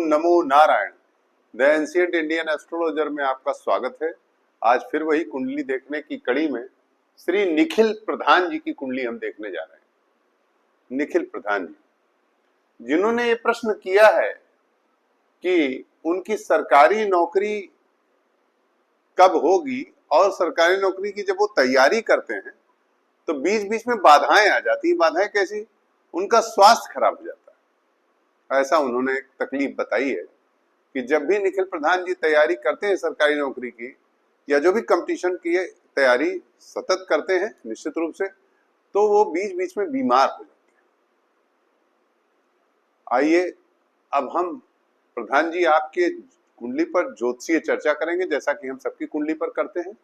Om NaMo Narayan. The ancient Indian astrologer में आपका स्वागत है। आज फिर वही कुंडली देखने की कड़ी में श्री निखिल प्रधान जी की कुंडली हम देखने जा रहे हैं। निखिल प्रधान जी, जिन्होंने ये प्रश्न किया है कि उनकी सरकारी नौकरी कब होगी और सरकारी नौकरी की जब वो तैयारी करते हैं तो बीच बीच में बाधाएं आ जाती है। बाधाएं कैसी? उनका स्वास्थ्य खराब हो जाता है। ऐसा उन्होंने एक तकलीफ बताई है कि जब भी निखिल प्रधान जी तैयारी करते हैं सरकारी नौकरी की या जो भी कंपटीशन की तैयारी सतत करते हैं निश्चित रूप से, तो वो बीच बीच में बीमार हो जाते हैं। आइए अब हम प्रधान जी आपके कुंडली पर ज्योतिषीय चर्चा करेंगे, जैसा कि हम सबकी कुंडली पर करते हैं।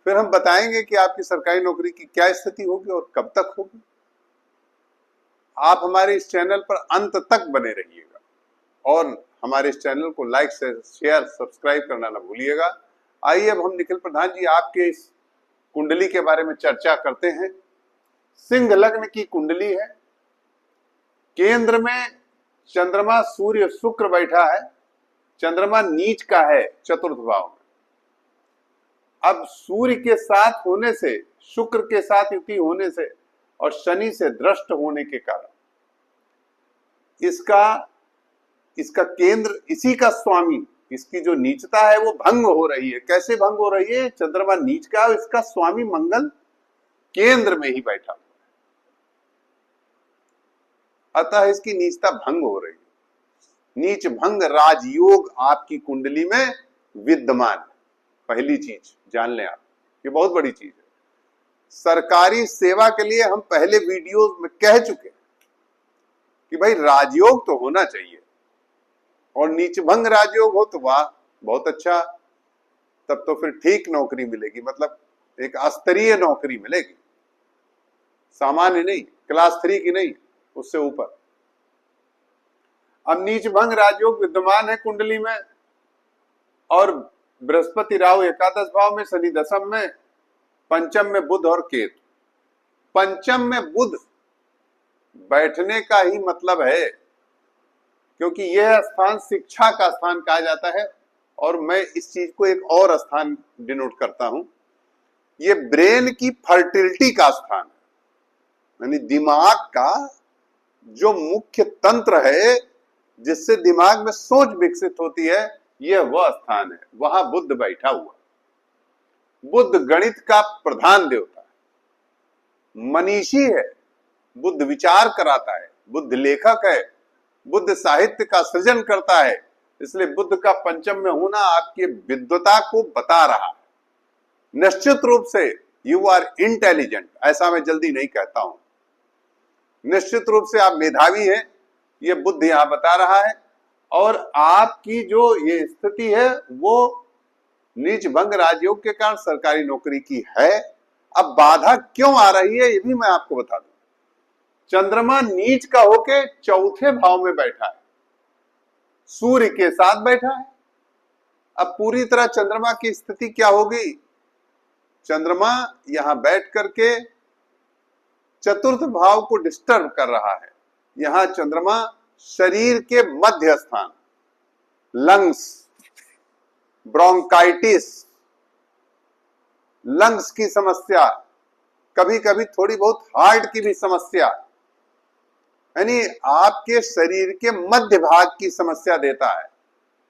फिर हम बताएंगे कि आपकी सरकारी नौकरी की क्या स्थिति होगी और कब तक होगी। आप हमारे इस चैनल पर अंत तक बने रहिएगा और हमारे इस चैनल को लाइक शेयर सब्सक्राइब करना ना भूलिएगा। आइए अब हम निखिल प्रधान जी आपके इस कुंडली के बारे में चर्चा करते हैं। सिंह लग्न की कुंडली है। केंद्र में चंद्रमा सूर्य शुक्र बैठा है। चंद्रमा नीच का है चतुर्थ भाव में। अब सूर्य के साथ होने से, शुक्र के साथ युति होने से और शनि से दृष्ट होने के कारण इसका केंद्र, इसी का स्वामी, इसकी जो नीचता है वो भंग हो रही है। कैसे भंग हो रही है? चंद्रमा नीच का, इसका स्वामी मंगल केंद्र में ही बैठा हुआ है, अतः इसकी नीचता भंग हो रही है। नीच भंग राजयोग आपकी कुंडली में विद्यमान है। पहली चीज जान लें आप, ये बहुत बड़ी चीज है। सरकारी सेवा के लिए हम पहले वीडियोस में कह चुके हैं कि भाई राजयोग तो होना चाहिए और नीचभंग राजयोग हो तो वाह, बहुत अच्छा, तब तो फिर ठीक नौकरी मिलेगी, मतलब एक स्तरीय नौकरी मिलेगी, सामान्य नहीं, क्लास 3 की नहीं, उससे ऊपर। अब नीचभंग राजयोग विद्यमान है कुंडली में और बृहस्पति राहु एकादश भाव में, शनि दशम में, पंचम में बुध और केतु। पंचम में बुध बैठने का ही मतलब है, क्योंकि यह स्थान शिक्षा का स्थान कहा जाता है और मैं इस चीज को एक और स्थान डिनोट करता हूं, ये ब्रेन की फर्टिलिटी का स्थान है, यानी दिमाग का जो मुख्य तंत्र है जिससे दिमाग में सोच विकसित होती है, यह वह स्थान है। वहां बुध बैठा हुआ। बुध गणित का प्रधान देवता है, मनीषी है, बुध विचार कराता है, बुध लेखक है, बुध साहित्य का सृजन करता है। इसलिए बुध का पंचम में होना आपकी विद्वता को बता रहा है। निश्चित रूप से यू आर इंटेलिजेंट, ऐसा मैं जल्दी नहीं कहता हूं। निश्चित रूप से आप मेधावी हैं, ये बुध यहां बता रहा है। और आपकी जो ये स्थिति है वो नीच भंग राजयोग के कारण सरकारी नौकरी की है। अब बाधा क्यों आ रही है ये भी मैं आपको बता दूं। चंद्रमा नीच का होके चौथे भाव में बैठा है, सूर्य के साथ बैठा है। अब पूरी तरह चंद्रमा की स्थिति क्या होगी? चंद्रमा यहां बैठ करके चतुर्थ भाव को डिस्टर्ब कर रहा है। यहां चंद्रमा शरीर के मध्य स्थान, लंग्स, ब्रोंकाइटिस, लंग्स की समस्या, कभी कभी थोड़ी बहुत हार्ट की भी समस्या, यानी आपके शरीर के मध्य भाग की समस्या देता है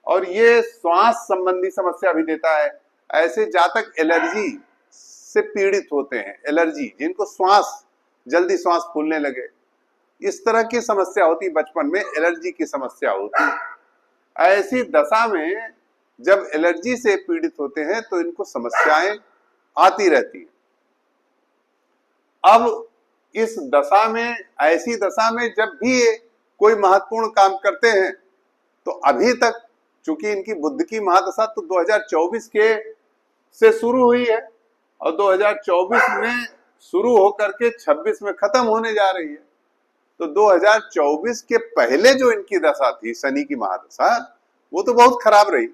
और ये श्वास संबंधी समस्या भी देता है। ऐसे जातक एलर्जी से पीड़ित होते हैं, एलर्जी, जिनको जल्दी श्वास फूलने लगे, इस तरह की समस्या होती, बचपन में एलर्जी की समस्या होती। ऐसी दशा में जब एलर्जी से पीड़ित होते हैं तो इनको समस्याएं आती रहती है। अब इस दशा में, ऐसी दशा में जब भी कोई महत्वपूर्ण काम करते हैं तो अभी तक, चूंकि इनकी बुध की महादशा तो 2024 के से शुरू हुई है और 2024 में शुरू होकर के 26 में खत्म होने जा रही है, तो 2024 के पहले जो इनकी दशा थी, शनि की महादशा, वो तो बहुत खराब रही।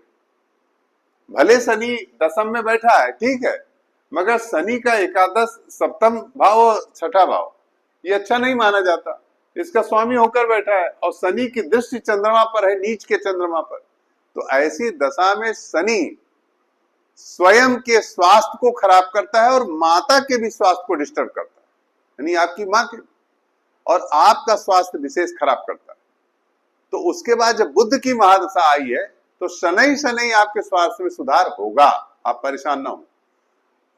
भले शनि दशम में बैठा है, ठीक है, मगर शनि का एकादश, सप्तम भाव और छठा भाव ये अच्छा नहीं माना जाता। इसका स्वामी होकर बैठा है और शनि की दृष्टि चंद्रमा पर है, नीच के चंद्रमा पर। तो ऐसी दशा में शनि स्वयं के स्वास्थ्य को खराब करता है और माता के भी स्वास्थ्य को डिस्टर्ब करता है, यानी आपकी मां के, और आपका स्वास्थ्य विशेष खराब करता है। तो उसके बाद जब बुध की महादशा आई है तो शनै शनै आपके स्वास्थ्य में सुधार होगा, आप परेशान ना हो।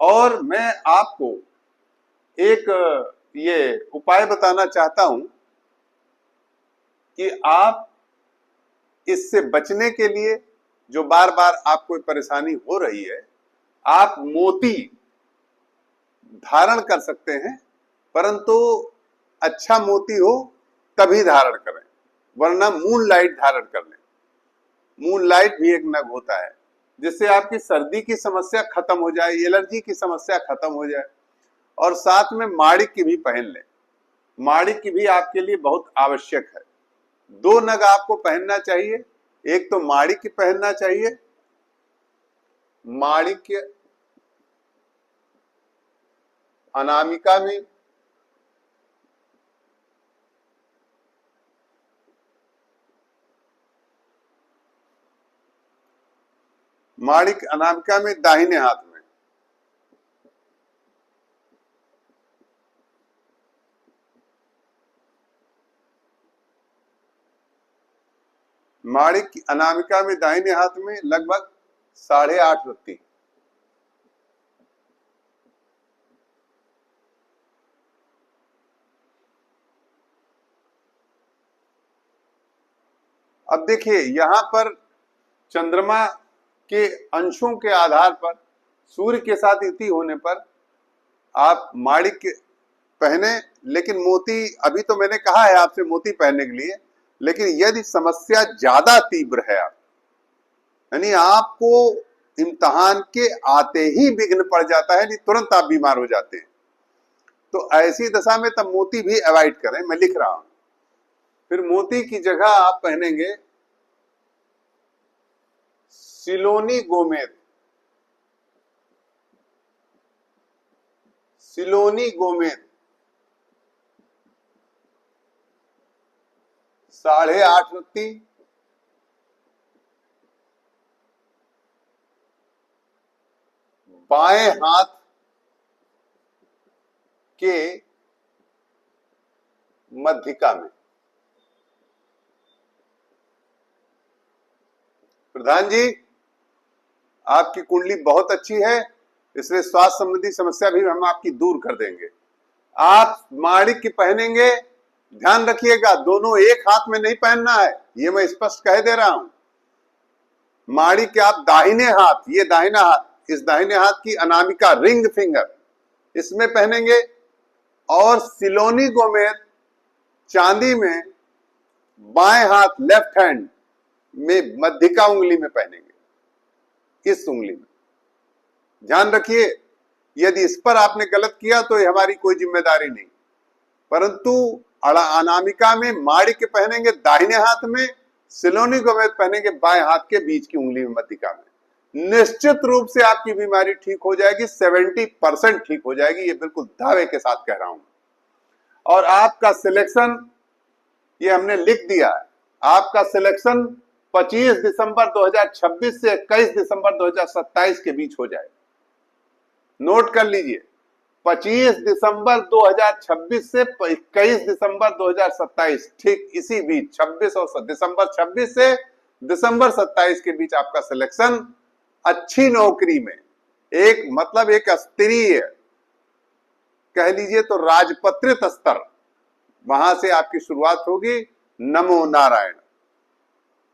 और मैं आपको एक ये उपाय बताना चाहता हूं कि आप इससे बचने के लिए, जो बार बार आपको परेशानी हो रही है, आप मोती धारण कर सकते हैं, परंतु अच्छा मोती हो तभी धारण करें, वरना मून लाइट धारण कर लें। मून लाइट भी एक नग होता है, जिससे आपकी सर्दी की समस्या खत्म हो जाए, एलर्जी की समस्या खत्म हो जाए। और साथ में माणिक की भी पहन लें, माणिक की भी आपके लिए बहुत आवश्यक है। 2 नग आपको पहनना चाहिए, एक तो माणिक की पहनना चाहिए, माणिक्य अनामिका में, माणिक अनामिका में दाहिने हाथ में, माणिक अनामिका में दाहिने हाथ में लगभग 8.5 रत्ती। अब देखिए, यहां पर चंद्रमा के अंशों के आधार पर सूर्य के साथ युति होने पर आप माणिक पहने, लेकिन मोती, अभी तो मैंने कहा है आपसे मोती पहनने के लिए, लेकिन यदि समस्या ज्यादा तीव्र है, यानी आपको इम्तिहान के आते ही विघ्न पड़ जाता है, नहीं तुरंत आप बीमार हो जाते हैं, तो ऐसी दशा में तब मोती भी अवॉइड करें, मैं लिख रहा हूं। फिर मोती की जगह आप पहनेंगे सिलोनी गोमेद, सिलोनी गोमेद 8.5 रत्ती, बाएं हाथ के मध्यिका में। प्रधान जी, आपकी कुंडली बहुत अच्छी है, इसलिए स्वास्थ्य संबंधी समस्या भी हम आपकी दूर कर देंगे। आप माणिक की पहनेंगे, ध्यान रखिएगा दोनों एक हाथ में नहीं पहनना है, ये मैं स्पष्ट कह दे रहा हूं। माणिक के आप दाहिने हाथ, ये दाहिना हाथ, इस दाहिने हाथ की अनामिका रिंग फिंगर इसमें पहनेंगे, और सिलोनी गोमेद चांदी में बाएं हाथ लेफ्ट हैंड में मध्यिका उंगली में पहनेंगे, इस उंगली में। ध्यान रखिए, यदि इस पर आपने गलत किया तो ये हमारी कोई जिम्मेदारी नहीं, परंतु अनामिका में माणिक के पहनेंगे दाहिने हाथ में, सिलोनी गोमेद पहनेंगे बाएं हाथ के बीच की उंगली में मध्यिका में। निश्चित रूप से आपकी बीमारी ठीक हो जाएगी, 70% ठीक हो जाएगी, ये बिल्कुल दावे के साथ कह रहा हूं। और आपका सिलेक्शन, ये हमने लिख दिया है, आपका सिलेक्शन 25 दिसंबर 2026 से 21 दिसंबर 2027 के बीच हो जाए। नोट कर लीजिए, 25 दिसंबर 2026 से 21 दिसंबर 2027, ठीक इसी बीच, 26 और दिसंबर 26 से दिसंबर 27 के बीच आपका सिलेक्शन अच्छी नौकरी में, एक मतलब एक स्तरीय कह लीजिए तो राजपत्रित स्तर, वहां से आपकी शुरुआत होगी। नमो नारायण।